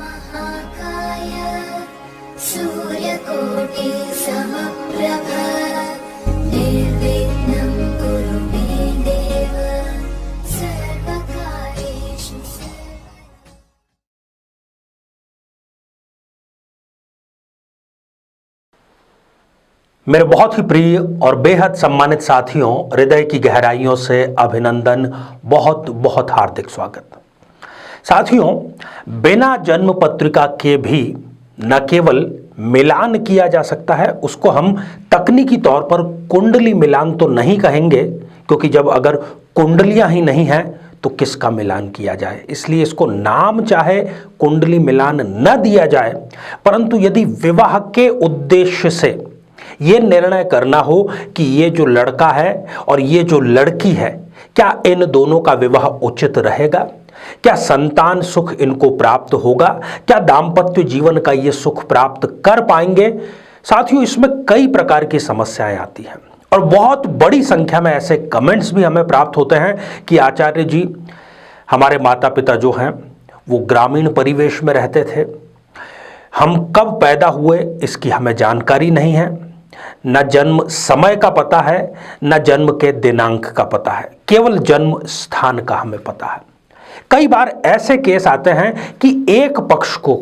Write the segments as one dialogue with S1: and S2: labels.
S1: महाकाय सूर्यकोटि समप्रभ निर्विघ्नं कुरु मे देव सर्वकार्येषु सर्वदा।
S2: मेरे बहुत ही प्रिय और बेहद सम्मानित साथियों, हृदय की गहराइयों से अभिनंदन, बहुत बहुत हार्दिक स्वागत। साथियों, बिना जन्म पत्रिका के भी न केवल मिलान किया जा सकता है, उसको हम तकनीकी तौर पर कुंडली मिलान तो नहीं कहेंगे, क्योंकि जब अगर कुंडलियां ही नहीं हैं तो किसका मिलान किया जाए। इसलिए इसको नाम चाहे कुंडली मिलान न दिया जाए, परंतु यदि विवाह के उद्देश्य से ये निर्णय करना हो कि ये जो लड़का है और ये जो लड़की है, क्या इन दोनों का विवाह उचित रहेगा, क्या संतान सुख इनको प्राप्त होगा, क्या दाम्पत्य जीवन का ये सुख प्राप्त कर पाएंगे। साथियों, इसमें कई प्रकार की समस्याएं आती हैं और बहुत बड़ी संख्या में ऐसे कमेंट्स भी हमें प्राप्त होते हैं कि आचार्य जी, हमारे माता पिता जो हैं वो ग्रामीण परिवेश में रहते थे, हम कब पैदा हुए इसकी हमें जानकारी नहीं है, न जन्म समय का पता है, न जन्म के दिनांक का पता है, केवल जन्म स्थान का हमें पता है। कई बार ऐसे केस आते हैं कि एक पक्ष को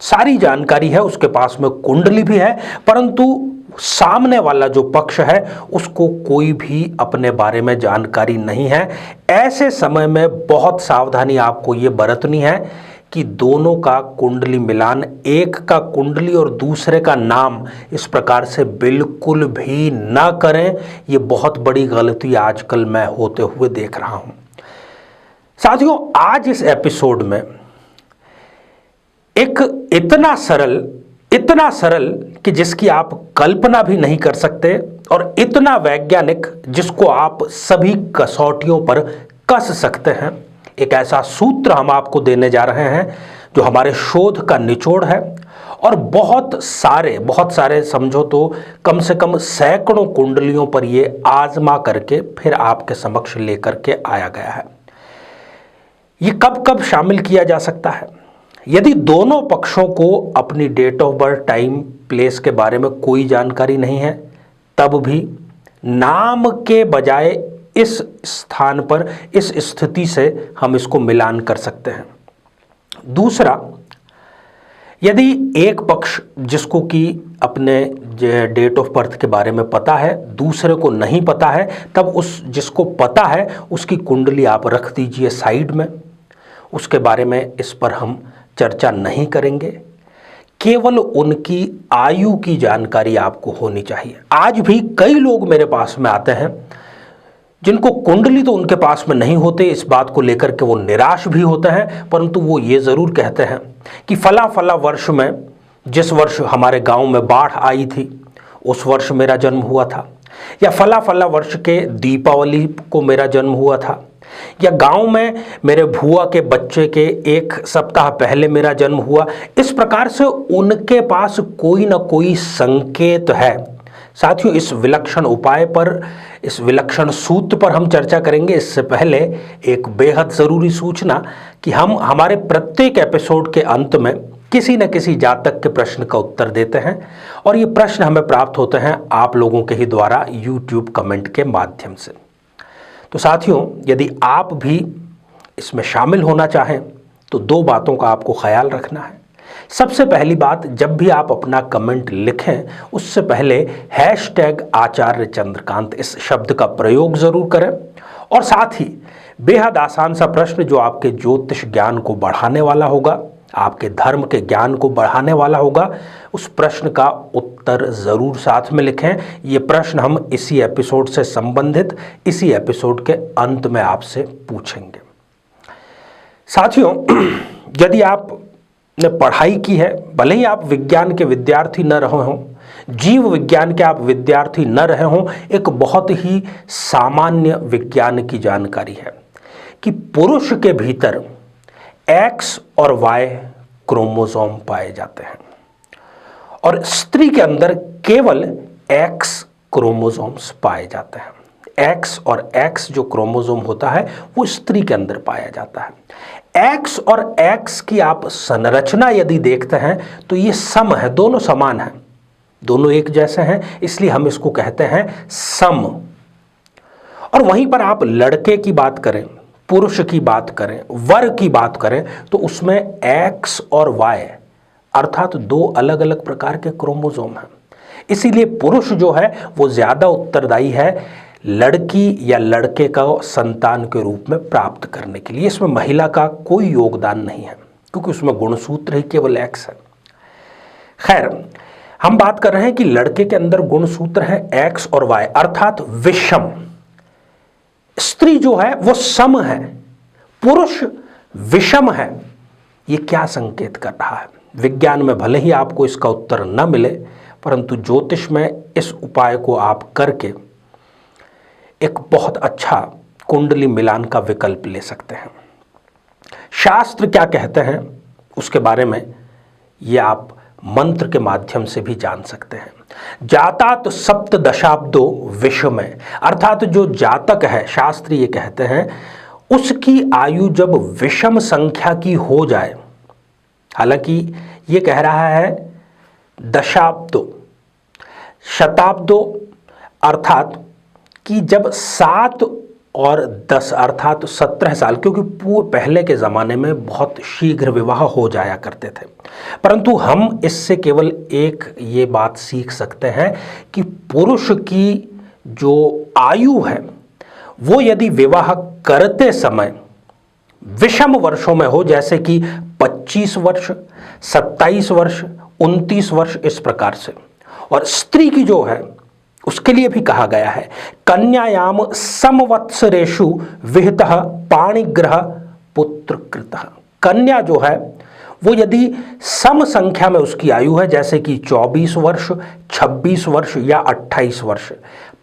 S2: सारी जानकारी है, उसके पास में कुंडली भी है, परंतु सामने वाला जो पक्ष है उसको कोई भी अपने बारे में जानकारी नहीं है। ऐसे समय में बहुत सावधानी आपको ये बरतनी है कि दोनों का कुंडली मिलान, एक का कुंडली और दूसरे का नाम, इस प्रकार से बिल्कुल भी ना करें। ये बहुत बड़ी गलती आजकल मैं होते हुए देख रहा हूं। साथियों, आज इस एपिसोड में एक इतना सरल कि जिसकी आप कल्पना भी नहीं कर सकते, और इतना वैज्ञानिक जिसको आप सभी कसौटियों पर कस सकते हैं, एक ऐसा सूत्र हम आपको देने जा रहे हैं जो हमारे शोध का निचोड़ है और बहुत सारे समझो तो कम से कम सैकड़ों कुंडलियों पर ये आजमा करके फिर आपके समक्ष लेकर के आया गया है। ये कब कब शामिल किया जा सकता है? यदि दोनों पक्षों को अपनी date of birth, time, place के बारे में कोई जानकारी नहीं है, तब भी नाम के बजाय इस स्थान पर, इस स्थिति से हम इसको मिलान कर सकते हैं। दूसरा, यदि एक पक्ष जिसको कि अपने डेट ऑफ बर्थ के बारे में पता है, दूसरे को नहीं पता है, तब उस जिसको पता है उसकी कुंडली आप रख दीजिए साइड में, उसके बारे में इस पर हम चर्चा नहीं करेंगे। केवल उनकी आयु की जानकारी आपको होनी चाहिए। आज भी कई लोग मेरे पास में आते हैं जिनको कुंडली तो उनके पास में नहीं होते, इस बात को लेकर के वो निराश भी होते हैं, परंतु वो ये ज़रूर कहते हैं कि फला वर्ष में, जिस वर्ष हमारे गांव में बाढ़ आई थी उस वर्ष मेरा जन्म हुआ था, या फला वर्ष के दीपावली को मेरा जन्म हुआ था, या गांव में मेरे भुआ के बच्चे के एक सप्ताह पहले मेरा जन्म हुआ। इस प्रकार से उनके पास कोई ना कोई संकेत है। साथियों, इस विलक्षण उपाय पर, इस विलक्षण सूत्र पर हम चर्चा करेंगे। इससे पहले एक बेहद ज़रूरी सूचना कि हम हमारे प्रत्येक एपिसोड के अंत में किसी न किसी जातक के प्रश्न का उत्तर देते हैं, और ये प्रश्न हमें प्राप्त होते हैं आप लोगों के ही द्वारा YouTube कमेंट के माध्यम से। तो साथियों, यदि आप भी इसमें शामिल होना चाहें तो दो बातों का आपको ख्याल रखना है। सबसे पहली बात, जब भी आप अपना कमेंट लिखें उससे पहले #आचार्य चंद्रकांत इस शब्द का प्रयोग जरूर करें, और साथ ही बेहद आसान सा प्रश्न जो आपके ज्योतिष ज्ञान को बढ़ाने वाला होगा, आपके धर्म के ज्ञान को बढ़ाने वाला होगा, उस प्रश्न का उत्तर ज़रूर साथ में लिखें। ये प्रश्न हम इसी एपिसोड से संबंधित इसी एपिसोड के अंत में आपसे पूछेंगे। साथियों, यदि आपने पढ़ाई की है, भले ही आप विज्ञान के विद्यार्थी न रहे हों, जीव विज्ञान के आप विद्यार्थी न रहे हों, एक बहुत ही सामान्य विज्ञान की जानकारी है कि पुरुष के भीतर X और Y क्रोमोसोम पाए जाते हैं और स्त्री के अंदर केवल X क्रोमोसोम्स पाए जाते हैं। X और X जो क्रोमोसोम होता है वो स्त्री के अंदर पाया जाता है। एक्स और एक्स की आप संरचना यदि देखते हैं तो ये सम है, दोनों समान हैं, दोनों एक जैसे हैं, इसलिए हम इसको कहते हैं सम। और वहीं पर आप लड़के की बात करें, पुरुष की बात करें, वर की बात करें तो उसमें एक्स और वाई अर्थात दो अलग अलग प्रकार के क्रोमोसोम हैं। इसीलिए पुरुष जो है वो ज्यादा उत्तरदायी है लड़की या लड़के का संतान के रूप में प्राप्त करने के लिए। इसमें महिला का कोई योगदान नहीं है क्योंकि उसमें गुणसूत्र ही केवल एक्स है। खैर, हम बात कर रहे हैं कि लड़के के अंदर गुणसूत्र है एक्स और वाई अर्थात विषम। स्त्री जो है वो सम है, पुरुष विषम है। ये क्या संकेत कर रहा है? विज्ञान में भले ही आपको इसका उत्तर न मिले, परंतु ज्योतिष में इस उपाय को आप करके एक बहुत अच्छा कुंडली मिलान का विकल्प ले सकते हैं। शास्त्र क्या कहते हैं उसके बारे में ये आप मंत्र के माध्यम से भी जान सकते हैं। जातात सप्तदशाब्दो विषमय, अर्थात जो जातक है, शास्त्र ये कहते हैं उसकी आयु जब विषम संख्या की हो जाए, हालांकि ये कह रहा है दशाब्दो, शताब्दो अर्थात कि जब 7 और 10 अर्थात 17 साल, क्योंकि पहले के ज़माने में बहुत शीघ्र विवाह हो जाया करते थे, परंतु हम इससे केवल एक ये बात सीख सकते हैं कि पुरुष की जो आयु है वो यदि विवाह करते समय विषम वर्षों में हो, जैसे कि 25 वर्ष, 27 वर्ष, 29 वर्ष, इस प्रकार से। और स्त्री की जो है उसके लिए भी कहा गया है कन्यायाम समवत्सरेषु विहितः पाणिग्रह पुत्रकृतः। कन्या जो है वो यदि सम संख्या में उसकी आयु है, जैसे कि 24 वर्ष, 26 वर्ष या 28 वर्ष,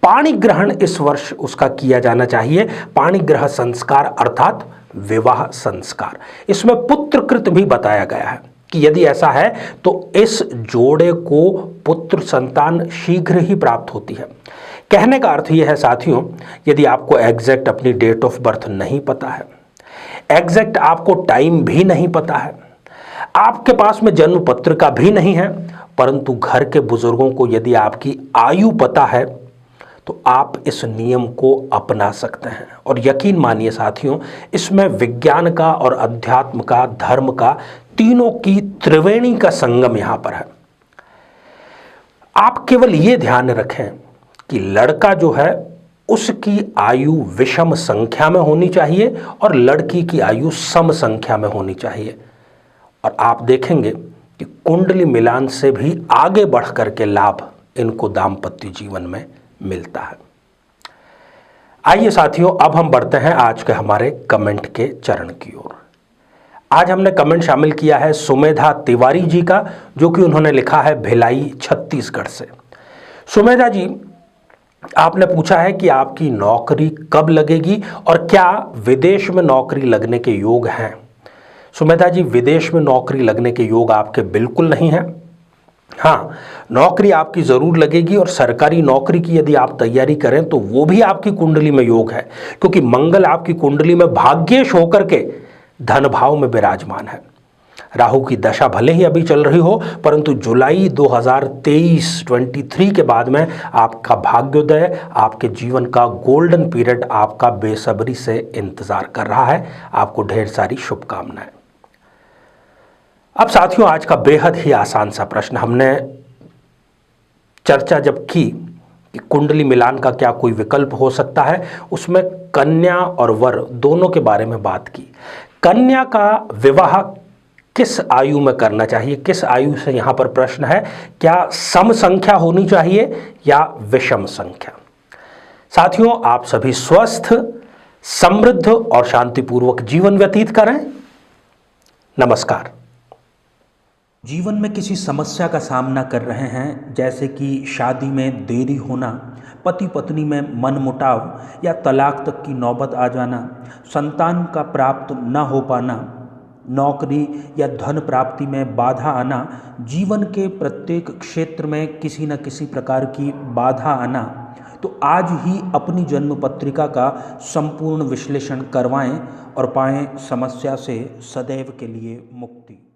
S2: पाणि ग्रहण इस वर्ष उसका किया जाना चाहिए। पाणि ग्रह संस्कार अर्थात विवाह संस्कार। इसमें पुत्रकृत भी बताया गया है कि यदि ऐसा है तो इस जोड़े को पुत्र संतान शीघ्र ही प्राप्त होती है। कहने का अर्थ यह है साथियों, यदि आपको एग्जैक्ट अपनी डेट ऑफ बर्थ नहीं पता है, एग्जैक्ट आपको टाइम भी नहीं पता है, आपके पास में जन्म पत्रिका भी नहीं है, परंतु घर के बुजुर्गों को यदि आपकी आयु पता है तो आप इस नियम को अपना सकते हैं। और यकीन मानिए साथियों, इसमें विज्ञान का और अध्यात्म का, धर्म का, तीनों की त्रिवेणी का संगम यहां पर है। आप केवल यह ध्यान रखें कि लड़का जो है उसकी आयु विषम संख्या में होनी चाहिए और लड़की की आयु सम संख्या में होनी चाहिए। और आप देखेंगे कि कुंडली मिलान से भी आगे बढ़ करके लाभ इनको दाम्पत्य जीवन में मिलता है। आइए साथियों, अब हम बढ़ते हैं आज के हमारे कमेंट के चरण की ओर। आज हमने कमेंट शामिल किया है सुमेधा तिवारी जी का, जो कि उन्होंने लिखा है भिलाई छत्तीसगढ़ से। सुमेधा जी, आपने पूछा है कि आपकी नौकरी कब लगेगी और क्या विदेश में नौकरी लगने के योग हैं। सुमेधा जी, विदेश में नौकरी लगने के योग आपके बिल्कुल नहीं है। हाँ, नौकरी आपकी जरूर लगेगी और सरकारी नौकरी की यदि आप तैयारी करें तो वो भी आपकी कुंडली में योग है, क्योंकि मंगल आपकी कुंडली में भाग्येश होकर के धन भाव में विराजमान है। राहु की दशा भले ही अभी चल रही हो, परंतु जुलाई 2023 के बाद में आपका भाग्योदय, आपके जीवन का गोल्डन पीरियड आपका बेसब्री से इंतजार कर रहा है। आपको ढेर सारी शुभकामनाएं। अब साथियों, आज का बेहद ही आसान सा प्रश्न, हमने चर्चा जब की कि कुंडली मिलान का क्या कोई विकल्प हो सकता है, उसमें कन्या और वर दोनों के बारे में बात की। कन्या का विवाह किस आयु में करना चाहिए, किस आयु से यहां पर प्रश्न है, क्या सम संख्या होनी चाहिए या विषम संख्या। साथियों, आप सभी स्वस्थ, समृद्ध और शांतिपूर्वक जीवन व्यतीत करें। नमस्कार।
S3: जीवन में किसी समस्या का सामना कर रहे हैं, जैसे कि शादी में देरी होना, पति पत्नी में मनमुटाव या तलाक तक की नौबत आ जाना, संतान का प्राप्त न हो पाना, नौकरी या धन प्राप्ति में बाधा आना, जीवन के प्रत्येक क्षेत्र में किसी न किसी प्रकार की बाधा आना, तो आज ही अपनी जन्म पत्रिका का संपूर्ण विश्लेषण करवाएं और पाएं समस्या से सदैव के लिए मुक्ति।